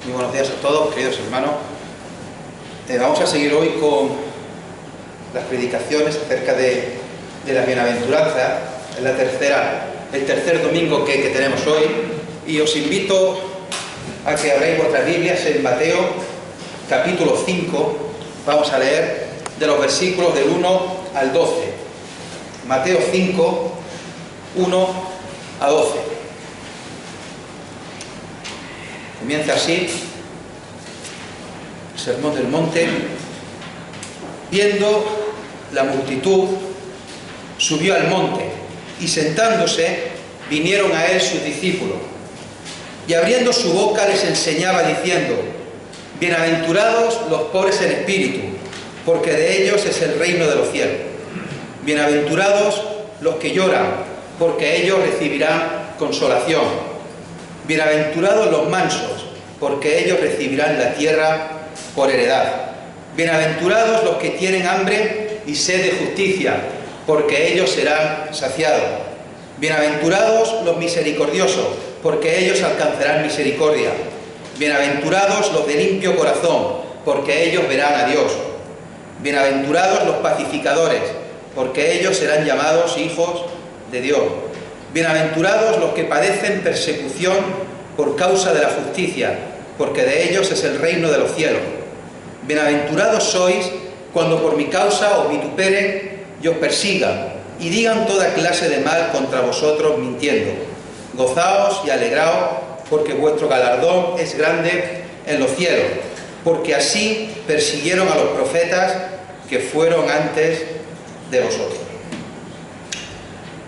Muy buenos días a todos, queridos hermanos. Vamos a seguir hoy con las predicaciones acerca de la bienaventuranza. Es el tercer domingo que tenemos hoy, y os invito a que abráis vuestras Biblias en Mateo capítulo 5. Vamos a leer de los versículos del 1 al 12. Mateo 5, 1 a 12. Comienza así el Sermón del Monte. Viendo la multitud, subió al monte, y sentándose, vinieron a él sus discípulos. Y abriendo su boca les enseñaba diciendo: Bienaventurados los pobres en espíritu, porque de ellos es el reino de los cielos. Bienaventurados los que lloran, porque ellos recibirán consolación. Bienaventurados los mansos, porque ellos recibirán la tierra por heredad. Bienaventurados los que tienen hambre y sed de justicia, porque ellos serán saciados. Bienaventurados los misericordiosos, porque ellos alcanzarán misericordia. Bienaventurados los de limpio corazón, porque ellos verán a Dios. Bienaventurados los pacificadores, porque ellos serán llamados hijos de Dios. Bienaventurados los que padecen persecución por causa de la justicia, porque de ellos es el reino de los cielos. Bienaventurados sois cuando por mi causa os vituperen y os persigan, y digan toda clase de mal contra vosotros mintiendo. Gozaos y alegraos, porque vuestro galardón es grande en los cielos, porque así persiguieron a los profetas que fueron antes de vosotros.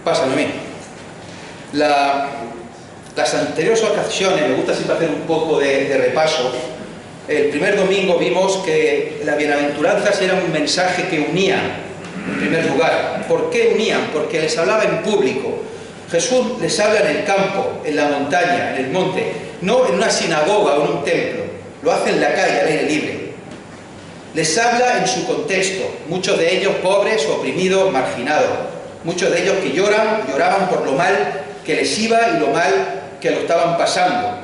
Pasan a mí. Las anteriores ocasiones, me gusta siempre hacer un poco de repaso. El primer domingo vimos que las bienaventuranzas era un mensaje que unía, en primer lugar. ¿Por qué unían? Porque les hablaba en público. Jesús les habla en el campo, en la montaña, en el monte, no en una sinagoga o en un templo. Lo hace en la calle, al aire libre. Les habla en su contexto, muchos de ellos pobres, oprimidos, marginados. Muchos de ellos que lloraban por lo mal que les iba y lo mal que lo estaban pasando.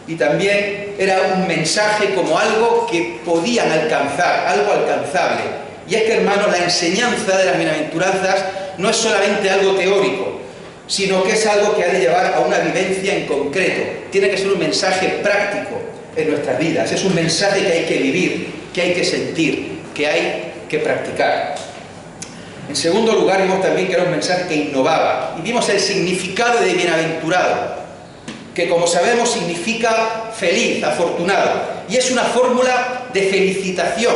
Y también era un mensaje como algo que podían alcanzar, algo alcanzable. Y es que, hermanos, la enseñanza de las bienaventuranzas no es solamente algo teórico, sino que es algo que ha de llevar a una vivencia en concreto. Tiene que ser un mensaje práctico en nuestras vidas. Es un mensaje que hay que vivir, que hay que sentir, que hay que practicar. En segundo lugar, vimos también que era un mensaje que innovaba. Y vimos el significado de bienaventurado, que, como sabemos, significa feliz, afortunado. Y es una fórmula de felicitación.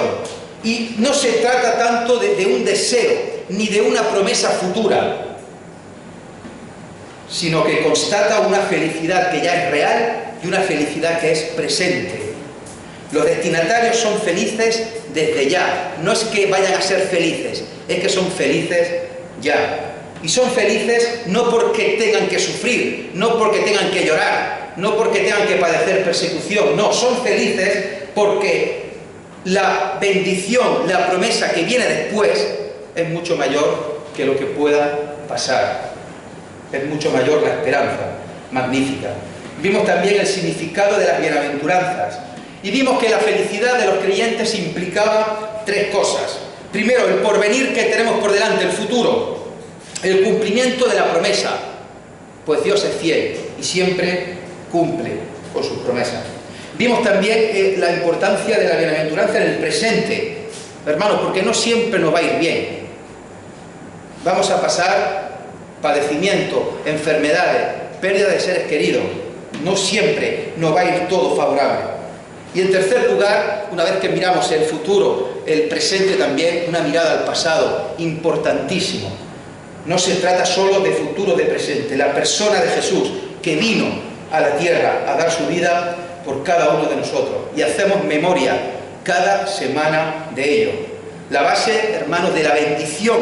Y no se trata tanto de un deseo, ni de una promesa futura, sino que constata una felicidad que ya es real y una felicidad que es presente. Los destinatarios son felices desde ya. No es que vayan a ser felices, es que son felices ya. Y son felices no porque tengan que sufrir, no porque tengan que llorar, no porque tengan que padecer persecución. No, son felices porque la bendición, la promesa que viene después es mucho mayor que lo que pueda pasar. Es mucho mayor la esperanza magnífica. Vimos también el significado de las bienaventuranzas. Y vimos que la felicidad de los creyentes implicaba tres cosas. Primero, el porvenir que tenemos por delante, el futuro. El cumplimiento de la promesa. Pues Dios es fiel y siempre cumple con sus promesas. Vimos también la importancia de la bienaventuranza en el presente. Hermanos, porque no siempre nos va a ir bien. Vamos a pasar padecimiento, enfermedades, pérdida de seres queridos. No siempre nos va a ir todo favorable. Y en tercer lugar, una vez que miramos el futuro, el presente también, una mirada al pasado, importantísimo. No se trata solo de futuro, de presente. La persona de Jesús, que vino a la tierra a dar su vida por cada uno de nosotros. Y hacemos memoria cada semana de ello. La base, hermanos, de la bendición,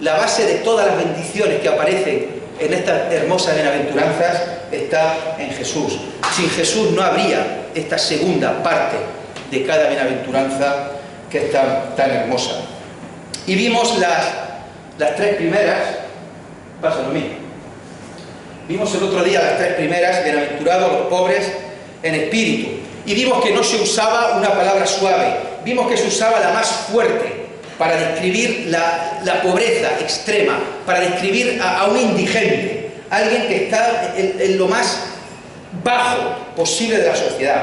la base de todas las bendiciones que aparecen en estas hermosas bienaventuranzas está en Jesús. Sin Jesús no habría esta segunda parte de cada bienaventuranza que es tan hermosa. Y vimos las tres primeras. Pasa lo mismo. Vimos el otro día las tres primeras: bienaventurados los pobres en espíritu. Y vimos que no se usaba una palabra suave, vimos que se usaba la más fuerte para describir la pobreza extrema, para describir a un indigente, alguien que está en lo más bajo posible de la sociedad.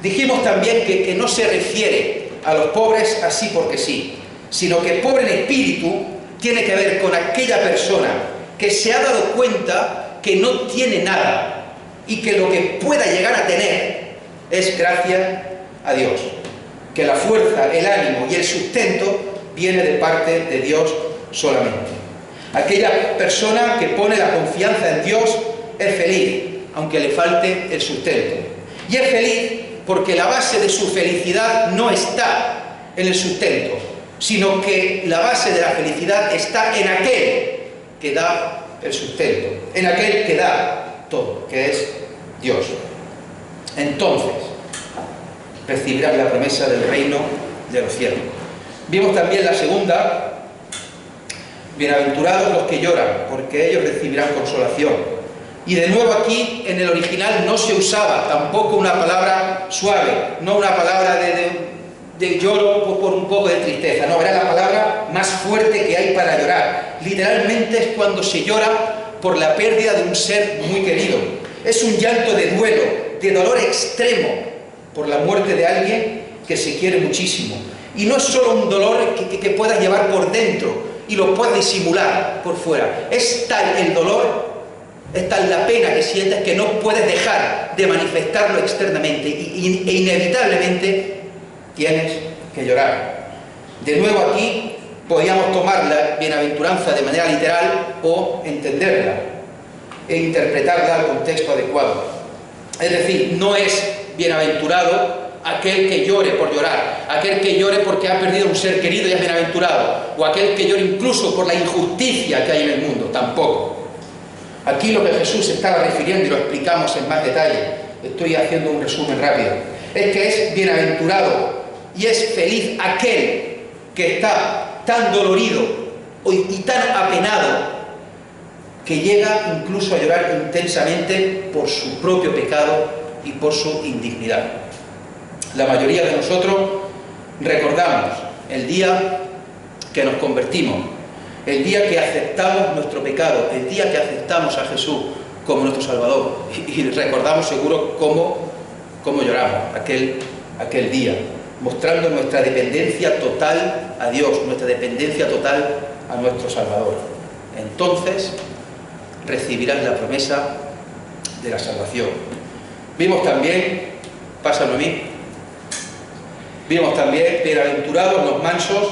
Dijimos también que no se refiere a los pobres así porque sí, sino que pobre en espíritu tiene que ver con aquella persona que se ha dado cuenta que no tiene nada y que lo que pueda llegar a tener es gracias a Dios, que la fuerza, el ánimo y el sustento viene de parte de Dios solamente. Aquella persona que pone la confianza en Dios es feliz, aunque le falte el sustento. Y es feliz porque la base de su felicidad no está en el sustento, sino que la base de la felicidad está en aquel que da el sustento, en aquel que da todo, que es Dios. Entonces, recibirás la promesa del reino de los cielos. Vimos también la segunda: bienaventurados los que lloran, porque ellos recibirán consolación. Y de nuevo aquí, en el original, no se usaba tampoco una palabra suave, no una palabra de lloro por un poco de tristeza, no, era la palabra más fuerte que hay para llorar. Literalmente es cuando se llora por la pérdida de un ser muy querido. Es un llanto de duelo, de dolor extremo por la muerte de alguien que se quiere muchísimo. Y no es solo un dolor que puedas llevar por dentro y lo puedas disimular por fuera. Es tal el dolor, es tal la pena que sientes que no puedes dejar de manifestarlo externamente e inevitablemente tienes que llorar. De nuevo aquí podíamos tomar la bienaventuranza de manera literal o entenderla e interpretarla al contexto adecuado. Es decir, no es bienaventurado aquel que llore por llorar, aquel que llore porque ha perdido un ser querido y es bienaventurado, o aquel que llore incluso por la injusticia que hay en el mundo, tampoco. Aquí lo que Jesús estaba refiriendo, y lo explicamos en más detalle, estoy haciendo un resumen rápido, es que es bienaventurado y es feliz aquel que está tan dolorido y tan apenado que llega incluso a llorar intensamente por su propio pecado y por su indignidad. La mayoría de nosotros recordamos el día que nos convertimos, el día que aceptamos nuestro pecado, el día que aceptamos a Jesús como nuestro Salvador, y recordamos seguro cómo lloramos aquel día, mostrando nuestra dependencia total a Dios, nuestra dependencia total a nuestro Salvador. Entonces recibirás la promesa de la salvación. Vimos también, pásalo a mí, vimos también, bienaventurados los mansos,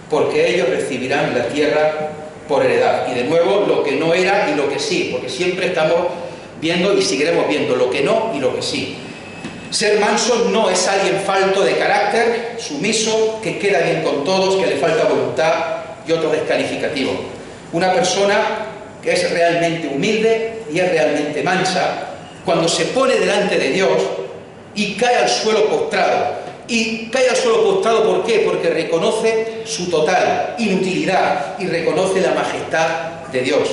porque ellos recibirán la tierra por heredad. Y de nuevo, lo que no era y lo que sí, porque siempre estamos viendo y seguiremos viendo lo que no y lo que sí. Ser manso no es alguien falto de carácter, sumiso, que queda bien con todos, que le falta voluntad y otro descalificativo. Una persona que es realmente humilde y es realmente mansa, cuando se pone delante de Dios y cae al suelo postrado. Y cae al suelo postrado, ¿por qué? Porque reconoce su total inutilidad y reconoce la majestad de Dios.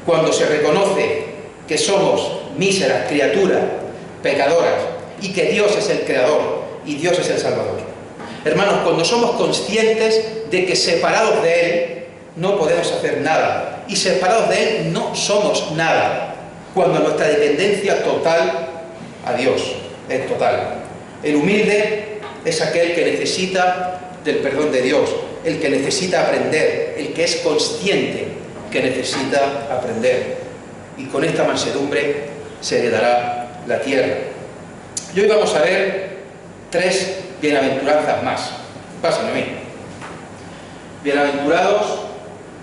Cuando se reconoce que somos míseras criaturas, pecadoras, y que Dios es el Creador y Dios es el Salvador. Hermanos, cuando somos conscientes de que separados de Él no podemos hacer nada, y separados de Él no somos nada, cuando nuestra dependencia total a Dios es total. El humilde es aquel que necesita del perdón de Dios, el que necesita aprender, el que es consciente que necesita aprender. Y con esta mansedumbre se heredará la tierra. Y hoy vamos a ver 3 bienaventuranzas más. Pásenme a mí. Bienaventurados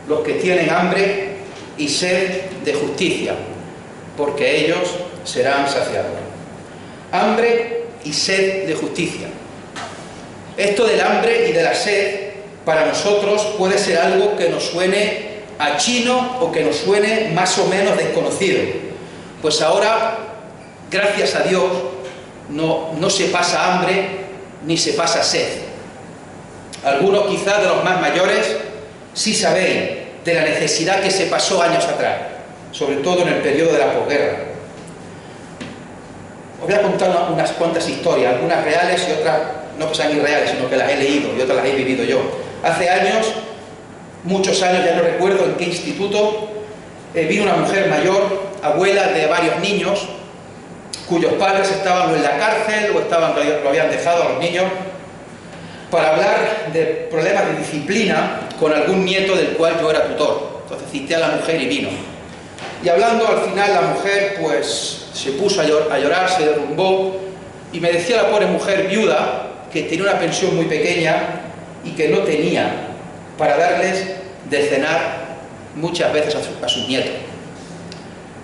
los que tienen hambre y sed de justicia, porque ellos serán saciados. Hambre y sed de justicia. Esto del hambre y de la sed para nosotros puede ser algo que nos suene a chino o que nos suene más o menos desconocido. Pues ahora, gracias a Dios, no se pasa hambre ni se pasa sed. Algunos quizás de los más mayores sí sabéis de la necesidad que se pasó años atrás, sobre todo en el periodo de la posguerra. Os voy a contar unas cuantas historias, algunas reales y otras no que sean irreales, sino que las he leído y otras las he vivido yo. Hace años, muchos años, ya no recuerdo en qué instituto, vino una mujer mayor, abuela de varios niños, cuyos padres estaban o en la cárcel o lo habían dejado a los niños, para hablar de problemas de disciplina con algún nieto del cual yo era tutor. Entonces cité a la mujer y vino. Y hablando, al final la mujer pues se puso a llorar, se derrumbó, y me decía la pobre mujer viuda que tenía una pensión muy pequeña y que no tenía para darles de cenar muchas veces a sus nietos.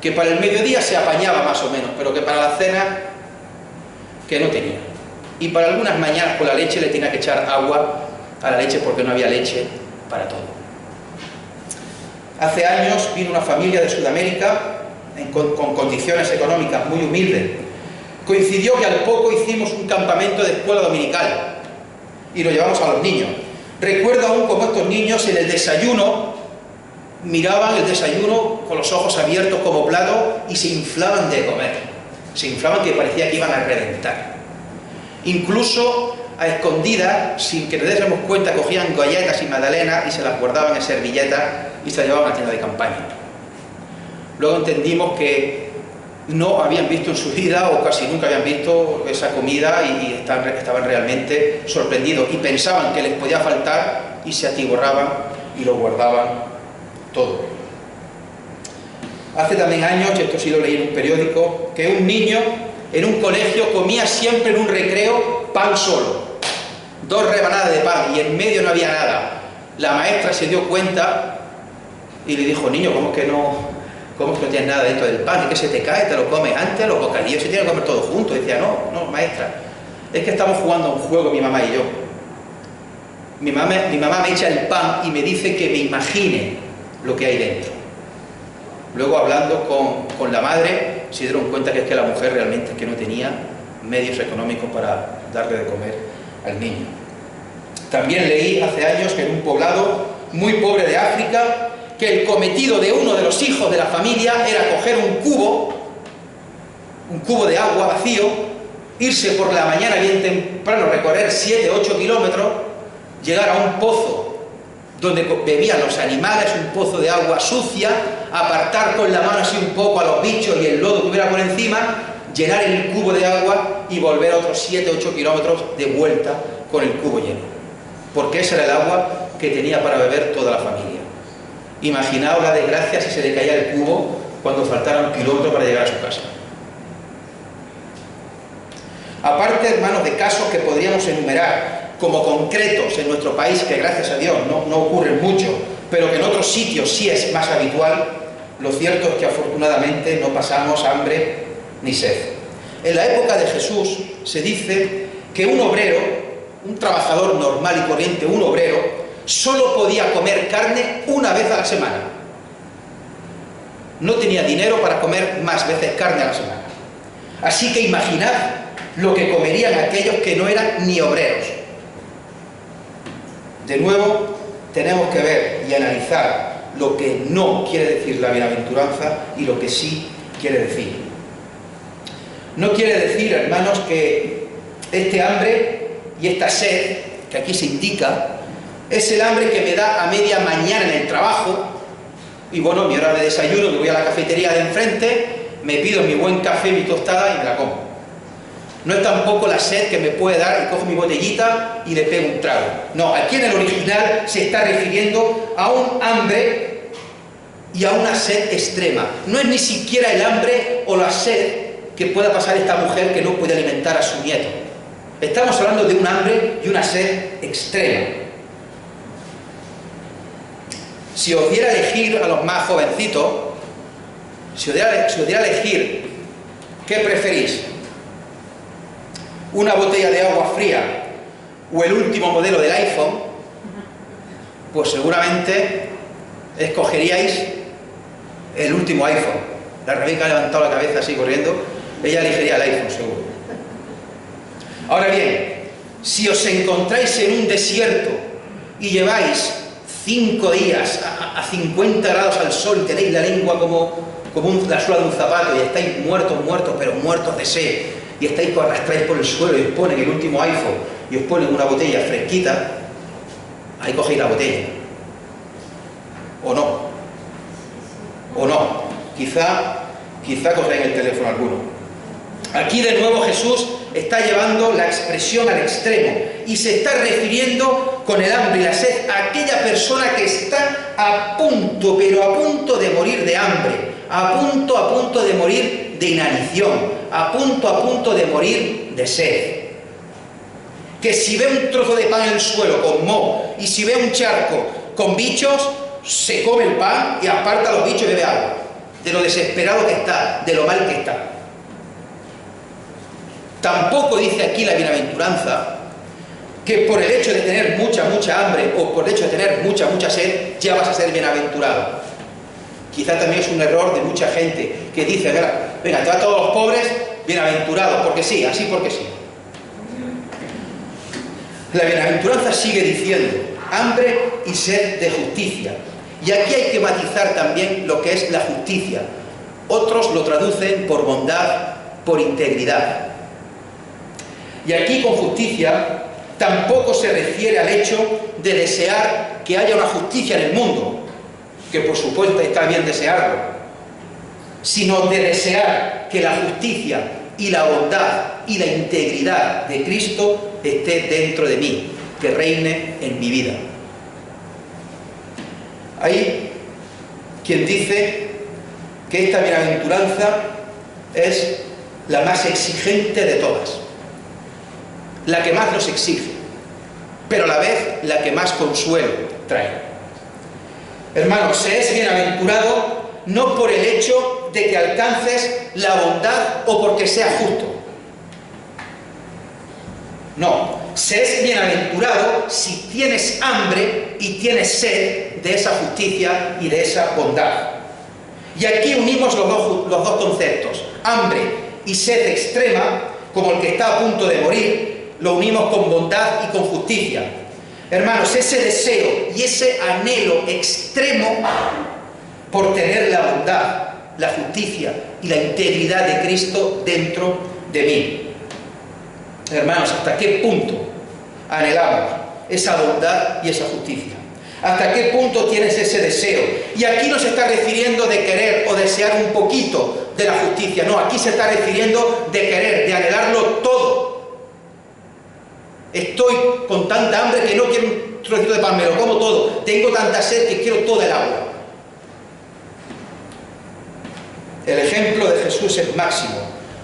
Que para el mediodía se apañaba más o menos, pero que para la cena que no tenía. Y para algunas mañanas con la leche le tenía que echar agua a la leche porque no había leche para todo. Hace años vino una familia de Sudamérica con condiciones económicas muy humildes. Coincidió que al poco hicimos un campamento de escuela dominical y lo llevamos a los niños. Recuerdo aún como estos niños en el desayuno miraban el desayuno con los ojos abiertos como platos y se inflaban de comer. Se inflaban que parecía que iban a reventar. Incluso a escondidas, sin que nos diésemos cuenta, cogían galletas y magdalenas y se las guardaban en servilletas y se las llevaban a la tienda de campaña. Luego entendimos que no habían visto en su vida o casi nunca habían visto esa comida y estaban realmente sorprendidos y pensaban que les podía faltar y se atiborraban y lo guardaban todo. Hace también años, y esto sí lo leí en un periódico, que un niño en un colegio comía siempre en un recreo pan solo, 2 rebanadas de pan y en medio no había nada. La maestra se dio cuenta y le dijo: niño, ¿cómo es que no tienes nada dentro del pan? ¿Es que se te cae? ¿Te lo comes antes? Los bocadillos se tienen que comer todo junto. Y decía: no, maestra, es que estamos jugando a un juego mi mamá y yo. Mi mamá me echa el pan y me dice que me imagine lo que hay dentro. Luego, hablando con la madre, se dieron cuenta que es que la mujer realmente es que no tenía medios económicos para darle de comer al niño. También leí hace años que en un poblado muy pobre de África, que el cometido de uno de los hijos de la familia era coger un cubo de agua vacío, irse por la mañana bien temprano, recorrer 7 o 8 kilómetros, llegar a un pozo donde bebían los animales, un pozo de agua sucia, apartar con la mano así un poco a los bichos y el lodo que hubiera por encima, llenar el cubo de agua y volver otros 7 o 8 kilómetros de vuelta con el cubo lleno. Porque ese era el agua que tenía para beber toda la familia. Imaginaos la desgracia si se le caía el cubo cuando faltara 1 kilómetro para llegar a su casa. Aparte, hermanos, de casos que podríamos enumerar como concretos en nuestro país, que gracias a Dios no ocurren mucho, pero que en otros sitios sí es más habitual, lo cierto es que afortunadamente no pasamos hambre ni sed. En la época de Jesús se dice que un obrero, un trabajador normal y corriente, un obrero, solo podía comer carne una vez a la semana. No tenía dinero para comer más veces carne a la semana. Así que imaginad lo que comerían aquellos que no eran ni obreros. De nuevo, tenemos que ver y analizar lo que no quiere decir la bienaventuranza y lo que sí quiere decir. No quiere decir, hermanos, que este hambre y esta sed, que aquí se indica, es el hambre que me da a media mañana en el trabajo y bueno, mi hora de desayuno, que voy a la cafetería de enfrente, me pido mi buen café, mi tostada y me la como. No es tampoco la sed que me puede dar y cojo mi botellita y le pego un trago. No, aquí en el original se está refiriendo a un hambre y a una sed extrema. No es ni siquiera el hambre o la sed que pueda pasar esta mujer que no puede alimentar a su nieto. Estamos hablando de un hambre y una sed extrema. Si os diera a elegir a los más jovencitos, si os diera a elegir, ¿qué preferís? ¿Una botella de agua fría o el último modelo del iPhone? Pues seguramente escogeríais el último iPhone. La Rebeca ha levantado la cabeza así corriendo, ella elegiría el iPhone seguro. Ahora bien, si os encontráis en un desierto y lleváis 5 días a 50 grados al sol y tenéis la lengua como la suela de un zapato y estáis muertos, pero muertos de sed, y estáis que os arrastráis por el suelo y os ponen el último iPhone y os ponen una botella fresquita, ahí cogéis la botella. O no. O no. Quizá cogéis el teléfono alguno. Aquí de nuevo Jesús está llevando la expresión al extremo y se está refiriendo con el hambre y la sed a aquella persona que está a punto, pero a punto de morir de hambre, a punto de morir de inanición, a punto de morir de sed. Que si ve un trozo de pan en el suelo con moho y si ve un charco con bichos, se come el pan y aparta los bichos y bebe agua, de lo desesperado que está, de lo mal que está. Tampoco dice aquí la bienaventuranza que por el hecho de tener mucha hambre o por el hecho de tener mucha sed ya vas a ser bienaventurado. Quizá también es un error de mucha gente que dice, venga, te va a todos los pobres bienaventurados, porque sí, así porque sí. La bienaventuranza sigue diciendo hambre y sed de justicia. Y aquí hay que matizar también lo que es la justicia. Otros lo traducen por bondad, por integridad. Y aquí con justicia tampoco se refiere al hecho de desear que haya una justicia en el mundo, que por supuesto está bien desearlo, sino de desear que la justicia y la bondad y la integridad de Cristo esté dentro de mí, que reine en mi vida. Hay quien dice que esta bienaventuranza es la más exigente de todas, la que más nos exige, pero a la vez la que más consuelo trae. Hermanos, se es bienaventurado no por el hecho de que alcances la bondad o porque sea justo. No, se es bienaventurado si tienes hambre y tienes sed de esa justicia y de esa bondad. Y aquí unimos los dos conceptos, hambre y sed extrema, como el que está a punto de morir, lo unimos con bondad y con justicia. Hermanos, ese deseo y ese anhelo extremo por tener la bondad, la justicia y la integridad de Cristo dentro de mí. Hermanos, ¿hasta qué punto anhelamos esa bondad y esa justicia? ¿Hasta qué punto tienes ese deseo? Y aquí no se está refiriendo de querer o desear un poquito de la justicia, no, aquí se está refiriendo de querer, de anhelarlo todo. Estoy con tanta hambre que no quiero un trocito de pan, me lo como todo. Tengo tanta sed que quiero toda el agua. El ejemplo de Jesús es máximo.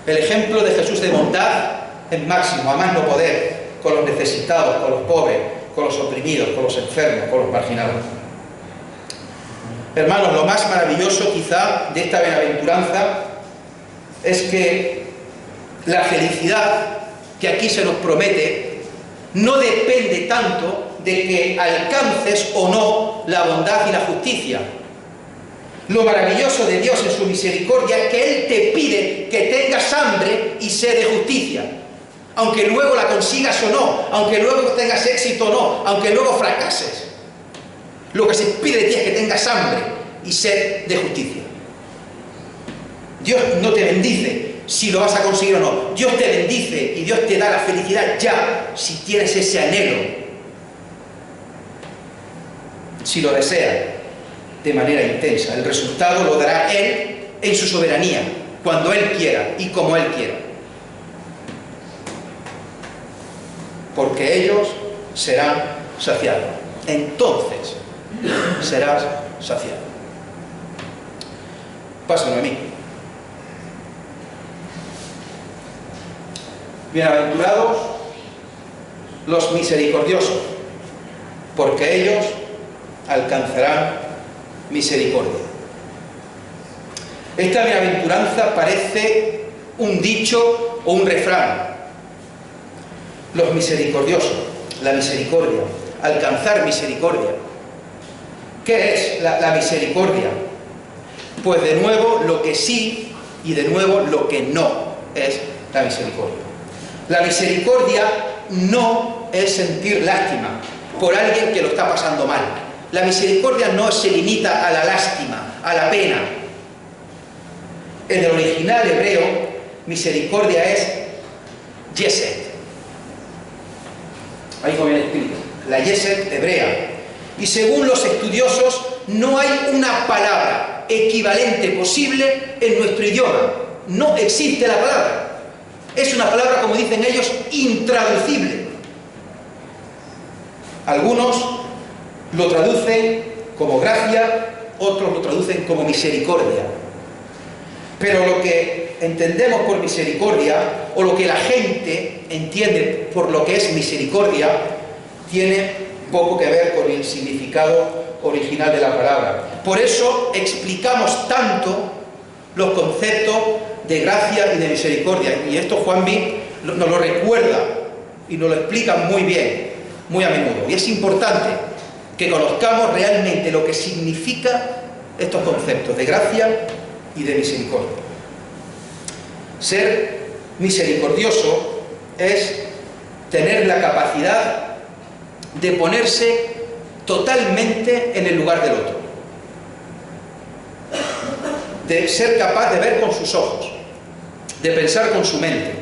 El ejemplo de Jesús de bondad es máximo, a más no poder, con los necesitados, con los pobres, con los oprimidos, con los enfermos, con los marginados. Hermanos, lo más maravilloso quizá de esta bienaventuranza es que la felicidad que aquí se nos promete no depende tanto de que alcances o no la bondad y la justicia. Lo maravilloso de Dios en su misericordia es que Él te pide que tengas hambre y sed de justicia. Aunque luego la consigas o no, aunque luego tengas éxito o no, aunque luego fracases. Lo que se pide de ti es que tengas hambre y sed de justicia. Dios no te bendice si lo vas a conseguir o no. Dios te bendice y Dios te da la felicidad ya si tienes ese anhelo. Si lo deseas de manera intensa. El resultado lo dará Él en su soberanía, cuando Él quiera y como Él quiera. Porque ellos serán saciados. Entonces serás saciado. Pásenlo a mí. Bienaventurados los misericordiosos, porque ellos alcanzarán misericordia. Esta bienaventuranza parece un dicho o un refrán. Los misericordiosos, la misericordia, alcanzar misericordia. ¿Qué es la misericordia? Pues de nuevo lo que sí y de nuevo lo que no es la misericordia. La misericordia no es sentir lástima por alguien que lo está pasando mal. La misericordia no se limita a la lástima, a la pena. En el original hebreo, misericordia es Yesed. Ahí como bien escrito, la Yesed hebrea. Y según los estudiosos, no hay una palabra equivalente posible en nuestro idioma. No existe la palabra. Es una palabra, como dicen ellos, intraducible. Algunos lo traducen como gracia, otros lo traducen como misericordia. Pero lo que entendemos por misericordia, o lo que la gente entiende por lo que es misericordia, tiene poco que ver con el significado original de la palabra. Por eso explicamos tanto los conceptos de gracia y de misericordia. Y esto Juanvi nos lo recuerda y nos lo explica muy bien, muy a menudo. Y es importante que conozcamos realmente lo que significa estos conceptos de gracia y de misericordia. Ser misericordioso es tener la capacidad de ponerse totalmente en el lugar del otro, de ser capaz de ver con sus ojos, de pensar con su mente,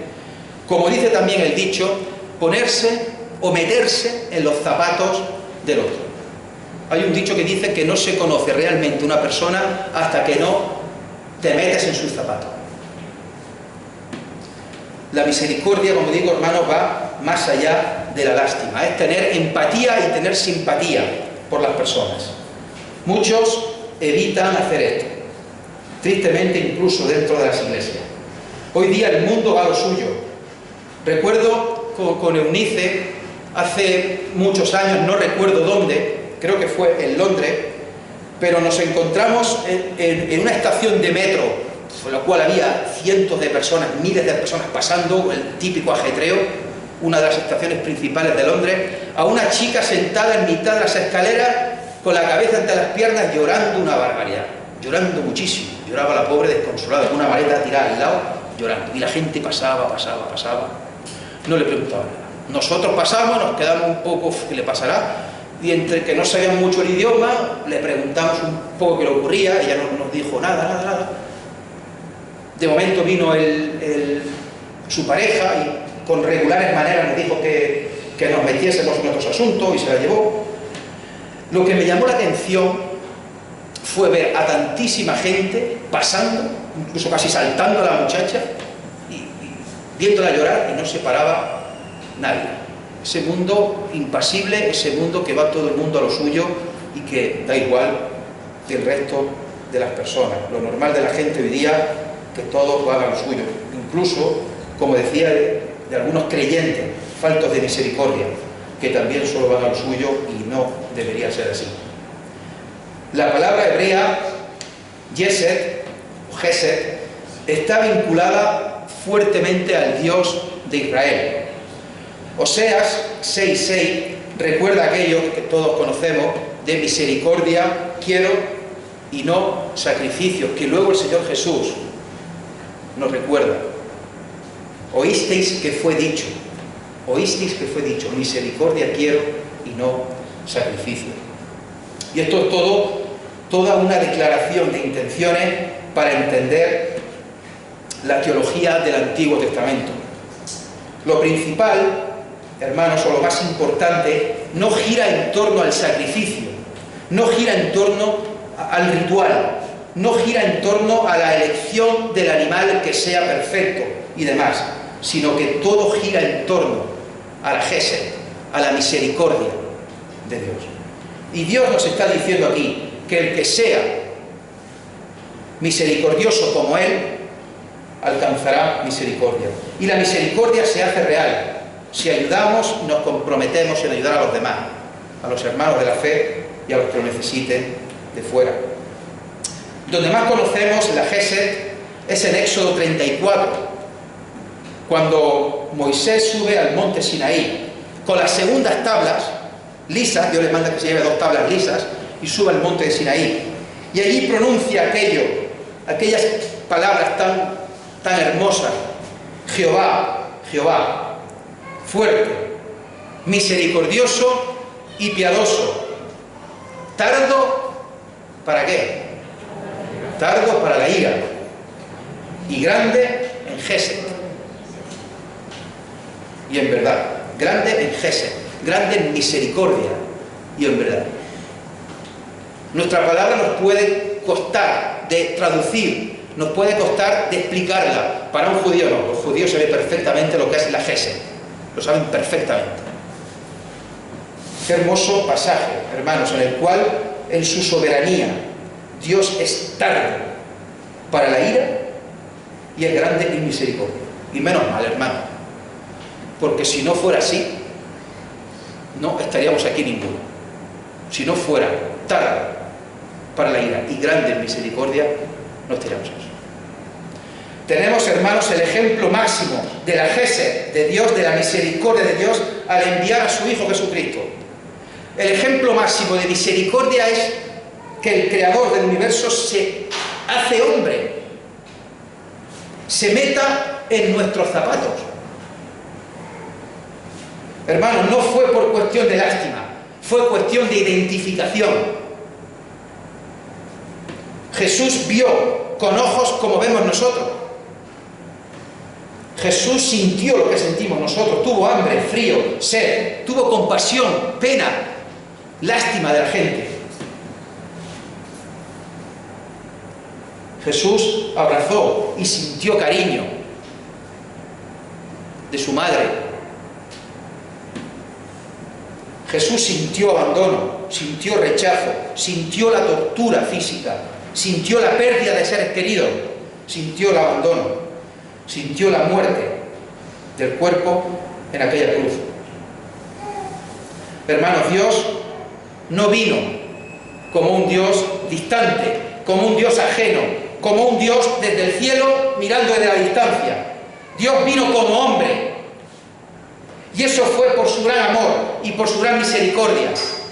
como dice también el dicho, ponerse o meterse en los zapatos del otro. Hay un dicho que dice que no se conoce realmente una persona hasta que no te metes en sus zapatos. La misericordia, como digo, hermanos, va más allá de la lástima. Es tener empatía y tener simpatía por las personas. Muchos evitan hacer esto, tristemente incluso dentro de las iglesias. Hoy día el mundo va a lo suyo. Recuerdo con Eunice, hace muchos años, no recuerdo dónde, creo que fue en Londres, pero nos encontramos en una estación de metro, con la cual había cientos de personas, miles de personas pasando, el típico ajetreo, una de las estaciones principales de Londres, a una chica sentada en mitad de las escaleras, con la cabeza entre las piernas, llorando una barbaridad, llorando muchísimo. Lloraba la pobre desconsolada, con una maleta tirada al lado, llorando. Y la gente pasaba. No le preguntaba nada. Nosotros pasamos, nos quedamos un poco, ¿qué le pasará? Y entre que no sabían mucho el idioma, le preguntamos un poco qué le ocurría, ella no nos dijo nada. De momento vino su pareja y con regulares maneras nos dijo que nos metiésemos en otros asuntos y se la llevó. Lo que me llamó la atención fue ver a tantísima gente pasando, incluso casi saltando a la muchacha y viéndola llorar, y no se paraba nadie. Ese mundo impasible, ese mundo que va todo el mundo a lo suyo y que da igual del resto de las personas. Lo normal de la gente hoy día, que todos hagan lo suyo. Incluso, como decía, de algunos creyentes faltos de misericordia, que también solo van a lo suyo, y no debería ser así. La palabra hebrea, Yesed, o Gesed, está vinculada fuertemente al Dios de Israel. Oseas 6:6 recuerda aquello que todos conocemos, de misericordia quiero y no sacrificios, que luego el Señor Jesús nos recuerda. Oísteis que fue dicho, misericordia quiero y no sacrificio. Y esto es toda una declaración de intenciones para entender la teología del Antiguo Testamento. Lo principal, hermanos, o lo más importante, no gira en torno al sacrificio, no gira en torno al ritual, no gira en torno a la elección del animal que sea perfecto y demás, sino que todo gira en torno a la Gesed, a la misericordia de Dios. Y Dios nos está diciendo aquí que el que sea misericordioso como Él, alcanzará misericordia. Y la misericordia se hace real si ayudamos, nos comprometemos en ayudar a los demás, a los hermanos de la fe y a los que lo necesiten de fuera. Donde más conocemos la Gesed es en Éxodo 34, cuando Moisés sube al monte Sinaí con las segundas tablas lisas. Dios le manda que se lleve 2 tablas lisas y suba al monte de Sinaí, y allí pronuncia aquellas palabras tan hermosas: Jehová, fuerte, misericordioso y piadoso, tardo, ¿para qué? Tardo para la ira y grande en Gesed. y en verdad, grande en gesed, grande en misericordia y en verdad. Nuestra palabra nos puede costar de traducir, nos puede costar de explicarla. Para un judío no, los judíos saben perfectamente lo que es la gesed, lo saben perfectamente. Qué hermoso pasaje, hermanos, en el cual en su soberanía Dios es tardo para la ira y es grande en misericordia. Y menos mal, hermano, porque si no fuera así, no estaríamos aquí ninguno. Si no fuera tardo para la ira y grande en misericordia, no estaríamos aquí. Tenemos, hermanos, el ejemplo máximo de la gesed de Dios, de la misericordia de Dios, al enviar a su Hijo Jesucristo. El ejemplo máximo de misericordia es que el Creador del universo se hace hombre, se meta en nuestros zapatos. Hermanos, no fue por cuestión de lástima, fue cuestión de identificación. Jesús vio con ojos como vemos nosotros. Jesús sintió lo que sentimos nosotros, tuvo hambre, frío, sed, tuvo compasión, pena, lástima de la gente. Jesús abrazó y sintió cariño de su madre. Jesús sintió abandono, sintió rechazo, sintió la tortura física, sintió la pérdida de seres queridos, sintió el abandono, sintió la muerte del cuerpo en aquella cruz. Hermanos, Dios no vino como un Dios distante, como un Dios ajeno, como un Dios desde el cielo mirando desde la distancia. Dios vino como hombre, y eso fue por su gran amor y por su gran misericordia,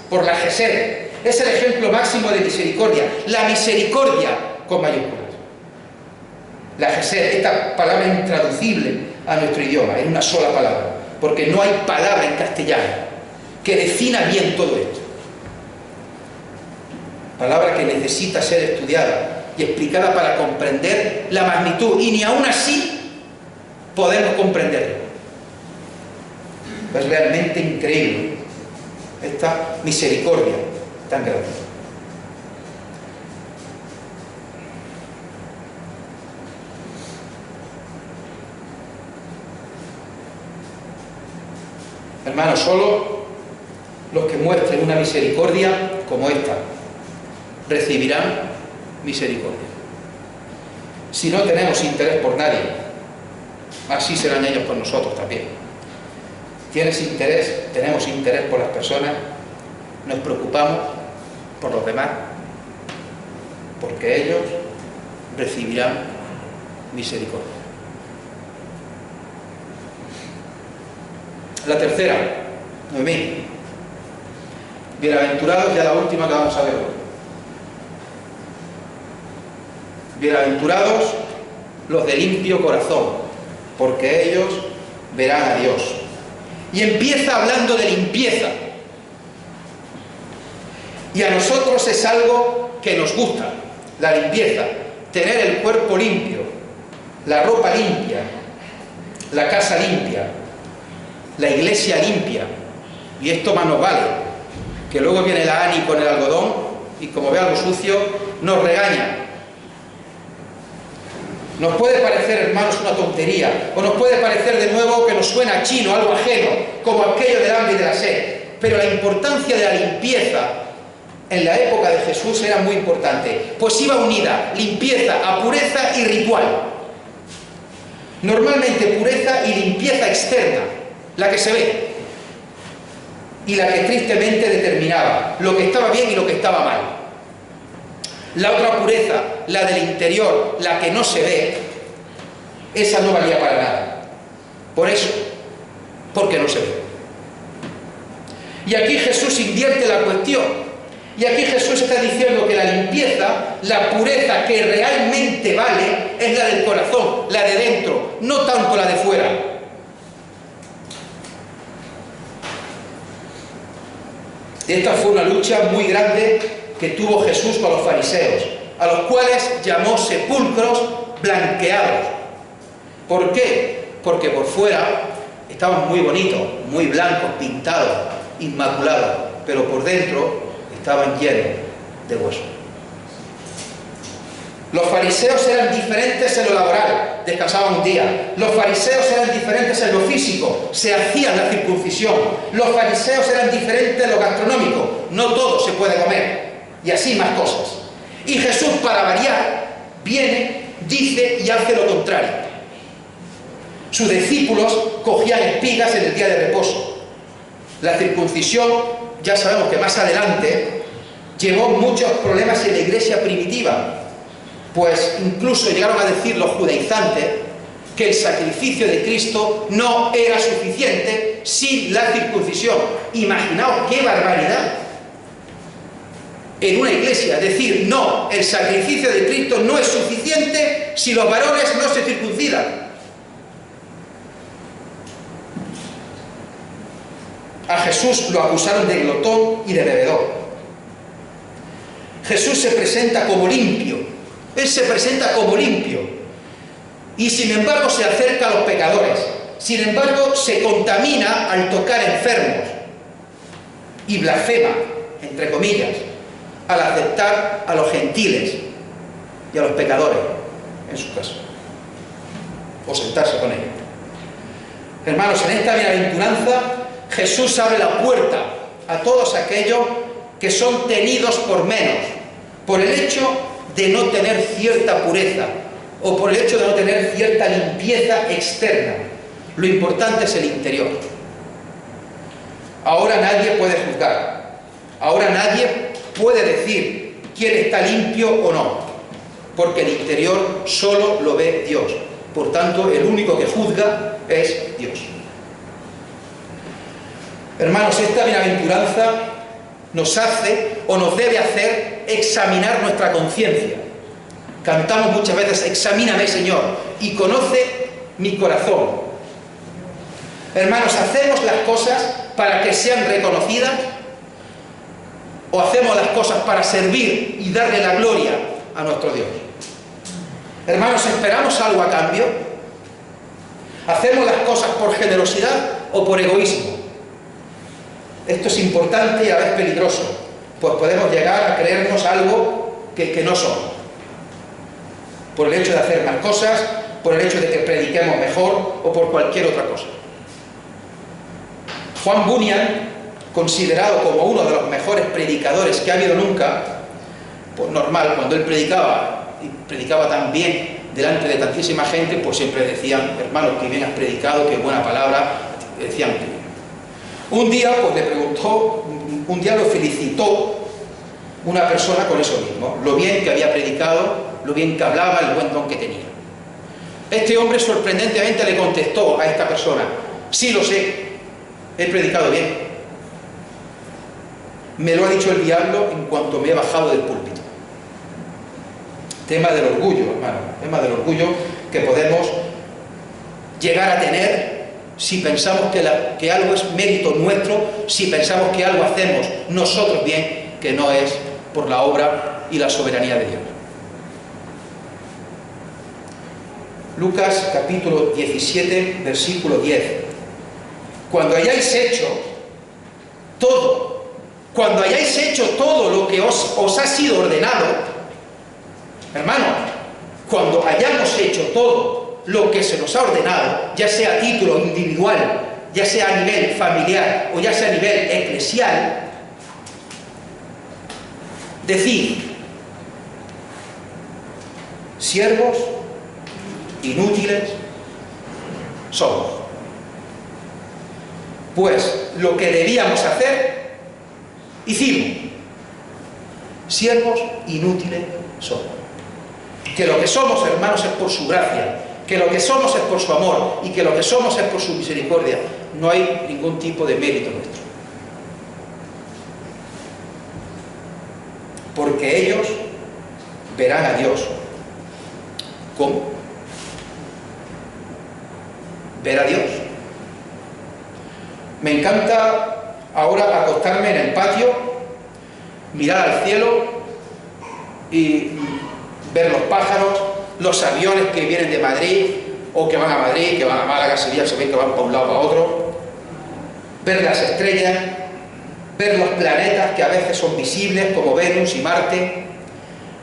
por la gesed. Es el ejemplo máximo de misericordia, la misericordia con mayúsculas. La gesed, esta palabra intraducible a nuestro idioma, en una sola palabra, porque no hay palabra en castellano que defina bien todo esto. Palabra que necesita ser estudiada y explicada para comprender la magnitud, y ni aún así podemos comprenderlo. Es realmente increíble esta misericordia tan grande. Hermanos, solo los que muestren una misericordia como esta recibirán misericordia. Si no tenemos interés por nadie, así serán ellos con nosotros también. ¿Tienes interés? Tenemos interés por las personas, nos preocupamos por los demás, porque ellos recibirán misericordia. La tercera, Noemí. Bienaventurados, ya la última que vamos a ver hoy. Bienaventurados los de limpio corazón, porque ellos verán a Dios. Y empieza hablando de limpieza. Y a nosotros es algo que nos gusta, la limpieza. Tener el cuerpo limpio, la ropa limpia, la casa limpia, la iglesia limpia. Y esto más nos vale, que luego viene la Ani con el algodón y como ve algo sucio, nos regaña. Nos puede parecer, hermanos, una tontería, o nos puede parecer de nuevo que nos suena chino, algo ajeno, como aquello del hambre y de la sed. Pero la importancia de la limpieza en la época de Jesús era muy importante, pues iba unida limpieza a pureza y ritual. Normalmente pureza y limpieza externa, la que se ve, y la que tristemente determinaba lo que estaba bien y lo que estaba mal. La otra pureza, la del interior, la que no se ve, esa no valía para nada. Por eso, porque no se ve. Y aquí Jesús invierte la cuestión. Y aquí Jesús está diciendo que la limpieza, la pureza que realmente vale, es la del corazón, la de dentro, no tanto la de fuera. Esta fue una lucha muy grande que tuvo Jesús con los fariseos, a los cuales llamó sepulcros blanqueados. ¿Por qué? Porque por fuera estaban muy bonitos, muy blancos, pintados, inmaculados, pero por dentro estaban llenos de huesos. Los fariseos eran diferentes en lo laboral, descansaban un día. Los fariseos eran diferentes en lo físico, se hacían la circuncisión. Los fariseos eran diferentes en lo gastronómico, no todo se puede comer, y así más cosas. Y Jesús, para variar, viene, dice y hace lo contrario. Sus discípulos cogían espigas en el día de reposo. La circuncisión, ya sabemos que más adelante, llevó muchos problemas en la iglesia primitiva. Pues incluso llegaron a decir los judaizantes que el sacrificio de Cristo no era suficiente sin la circuncisión. Imaginaos qué barbaridad. En una iglesia decir, no, el sacrificio de Cristo no es suficiente si los varones no se circuncidan. A Jesús lo acusaron de glotón y de bebedor. Jesús se presenta como limpio. Él se presenta como limpio y sin embargo se acerca a los pecadores, sin embargo se contamina al tocar enfermos y blasfema, entre comillas, al aceptar a los gentiles y a los pecadores en su casa o sentarse con ellos. Hermanos, en esta bienaventuranza Jesús abre la puerta a todos aquellos que son tenidos por menos, por el hecho de no tener cierta pureza o por el hecho de no tener cierta limpieza externa. Lo importante es el interior. Ahora nadie puede juzgar, ahora nadie puede decir quién está limpio o no, porque el interior solo lo ve Dios. Por tanto, el único que juzga es Dios. Hermanos, esta bienaventuranza nos hace o nos debe hacer examinar nuestra conciencia. Cantamos muchas veces, examíname, Señor, y conoce mi corazón. Hermanos, ¿hacemos las cosas para que sean reconocidas? ¿O hacemos las cosas para servir y darle la gloria a nuestro Dios? Hermanos, ¿esperamos algo a cambio? ¿Hacemos las cosas por generosidad o por egoísmo? Esto es importante y a la vez peligroso, pues podemos llegar a creernos algo que no somos. Por el hecho de hacer más cosas, por el hecho de que prediquemos mejor o por cualquier otra cosa. Juan Bunyan, considerado como uno de los mejores predicadores que ha habido nunca, pues normal, cuando él predicaba, y predicaba tan bien delante de tantísima gente, pues siempre decían, hermano, que bien has predicado, qué buena palabra, decían que un día, pues le preguntó, un día lo felicitó una persona con eso mismo, lo bien que había predicado, lo bien que hablaba, el buen don que tenía. Este hombre sorprendentemente le contestó a esta persona, sí lo sé, he predicado bien. Me lo ha dicho el diablo en cuanto me he bajado del púlpito. Tema del orgullo, hermano, tema del orgullo que podemos llegar a tener si pensamos que algo es mérito nuestro, si pensamos que algo hacemos nosotros bien, que no es por la obra y la soberanía de Dios. Lucas capítulo 17, versículo 10. Cuando hayáis hecho todo, lo que os ha sido ordenado, hermano, cuando hayamos hecho todo lo que se nos ha ordenado, ya sea a título individual, ya sea a nivel familiar o ya sea a nivel eclesial, decid, siervos inútiles somos. Pues lo que debíamos hacer, hicimos. Siervos inútiles somos. Que lo que somos, hermanos, es por su gracia, que lo que somos es por su amor y que lo que somos es por su misericordia. No hay ningún tipo de mérito nuestro. Porque ellos verán a Dios. ¿Cómo? Ver a Dios. Me encanta ahora acostarme en el patio, mirar al cielo y ver los pájaros, los aviones que vienen de Madrid, o que van a Madrid, que van a Málaga, Sevilla, se ven que van para un lado para otro, ver las estrellas, ver los planetas que a veces son visibles como Venus y Marte.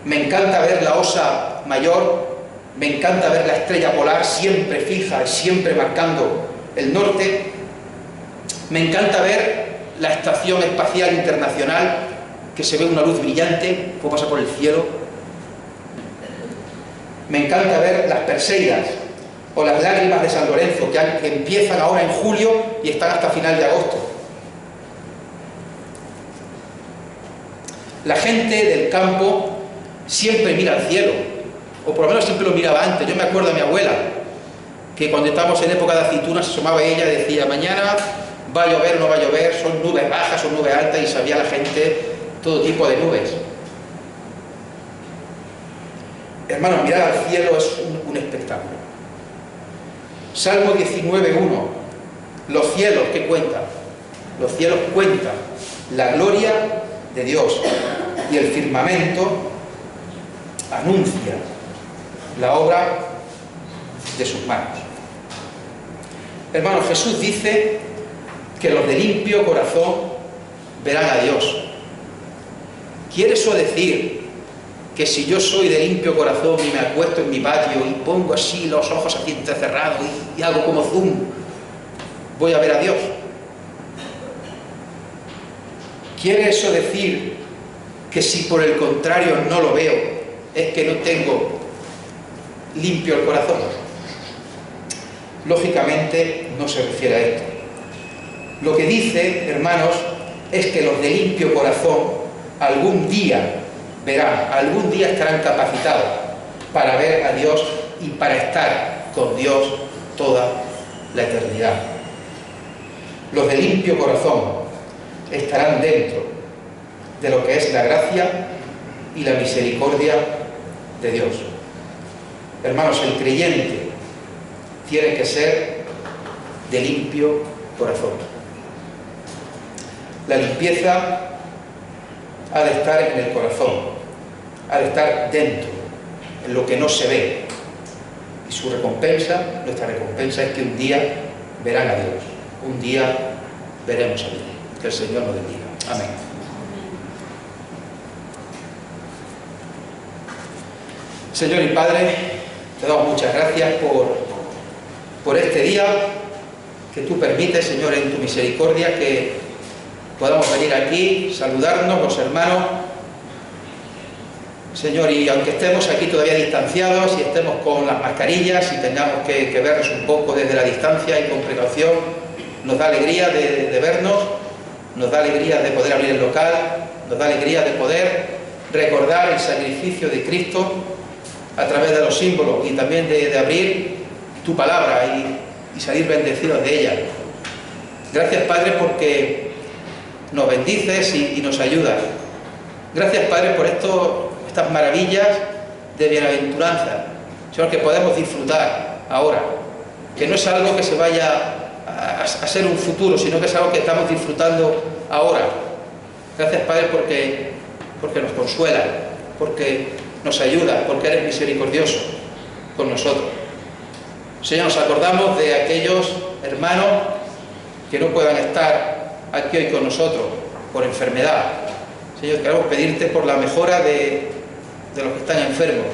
Me encanta ver la Osa Mayor, me encanta ver la estrella polar siempre fija y siempre marcando el norte. Me encanta ver la Estación Espacial Internacional, que se ve una luz brillante, como pasa por el cielo. Me encanta ver las Perseidas o las lágrimas de San Lorenzo, que empiezan ahora en julio y están hasta final de agosto. La gente del campo siempre mira al cielo, o por lo menos siempre lo miraba antes. Yo me acuerdo de mi abuela, que cuando estábamos en época de aceitunas se asomaba ella y decía: mañana va a llover o no va a llover, son nubes bajas o nubes altas, y sabía la gente todo tipo de nubes. Hermanos, mirar al cielo es un espectáculo. Salmo 19:1. Los cielos, ¿qué cuentan? Los cielos cuentan la gloria de Dios, y el firmamento anuncia la obra de sus manos. Hermanos, Jesús dice que los de limpio corazón verán a Dios. ¿Quiere eso decir que si yo soy de limpio corazón y me acuesto en mi patio y pongo así los ojos así entrecerrados y hago como zoom, voy a ver a Dios? ¿Quiere eso decir que si por el contrario no lo veo, es que no tengo limpio el corazón? Lógicamente no se refiere a esto. Lo que dice, hermanos, es que los de limpio corazón algún día verán, algún día estarán capacitados para ver a Dios y para estar con Dios toda la eternidad. Los de limpio corazón estarán dentro de lo que es la gracia y la misericordia de Dios. Hermanos, el creyente tiene que ser de limpio corazón. La limpieza ha de estar en el corazón, ha de estar dentro, en lo que no se ve. Y su recompensa, nuestra recompensa, es que un día verán a Dios, un día veremos a Dios. Que el Señor nos bendiga. Amén. Señor y Padre, te damos muchas gracias por este día que tú permites, Señor, en tu misericordia, que podamos venir aquí, saludarnos los hermanos, Señor, y aunque estemos aquí todavía distanciados y estemos con las mascarillas y tengamos que vernos un poco desde la distancia y con precaución, nos da alegría de vernos, nos da alegría de poder abrir el local, nos da alegría de poder recordar el sacrificio de Cristo a través de los símbolos, y también de abrir tu palabra y salir bendecidos de ella. Gracias, Padre, porque nos bendices y nos ayudas. Gracias, Padre, por estas maravillas de bienaventuranza, Señor, que podemos disfrutar ahora, que no es algo que se vaya a ser un futuro, sino que es algo que estamos disfrutando ahora. Gracias, Padre, porque nos consuela, porque nos ayuda, porque eres misericordioso con nosotros. Señor, nos acordamos de aquellos hermanos que no puedan estar aquí hoy con nosotros por enfermedad. Señor, queremos pedirte por la mejora de los que están enfermos,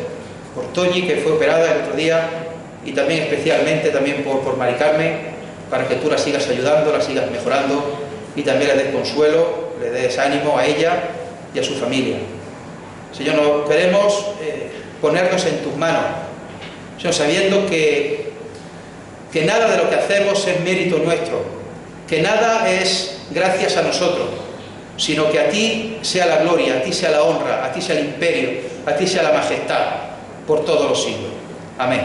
por Toñi, que fue operada el otro día, y también especialmente por Mari Carmen, para que tú la sigas ayudando, la sigas mejorando, y también le des consuelo, le des ánimo a ella y a su familia. Señor, nos queremos ponernos en tus manos, Señor, sabiendo que nada de lo que hacemos es mérito nuestro, que nada es gracias a nosotros, sino que a ti sea la gloria, a ti sea la honra, a ti sea el imperio, a ti sea la majestad por todos los siglos. Amén.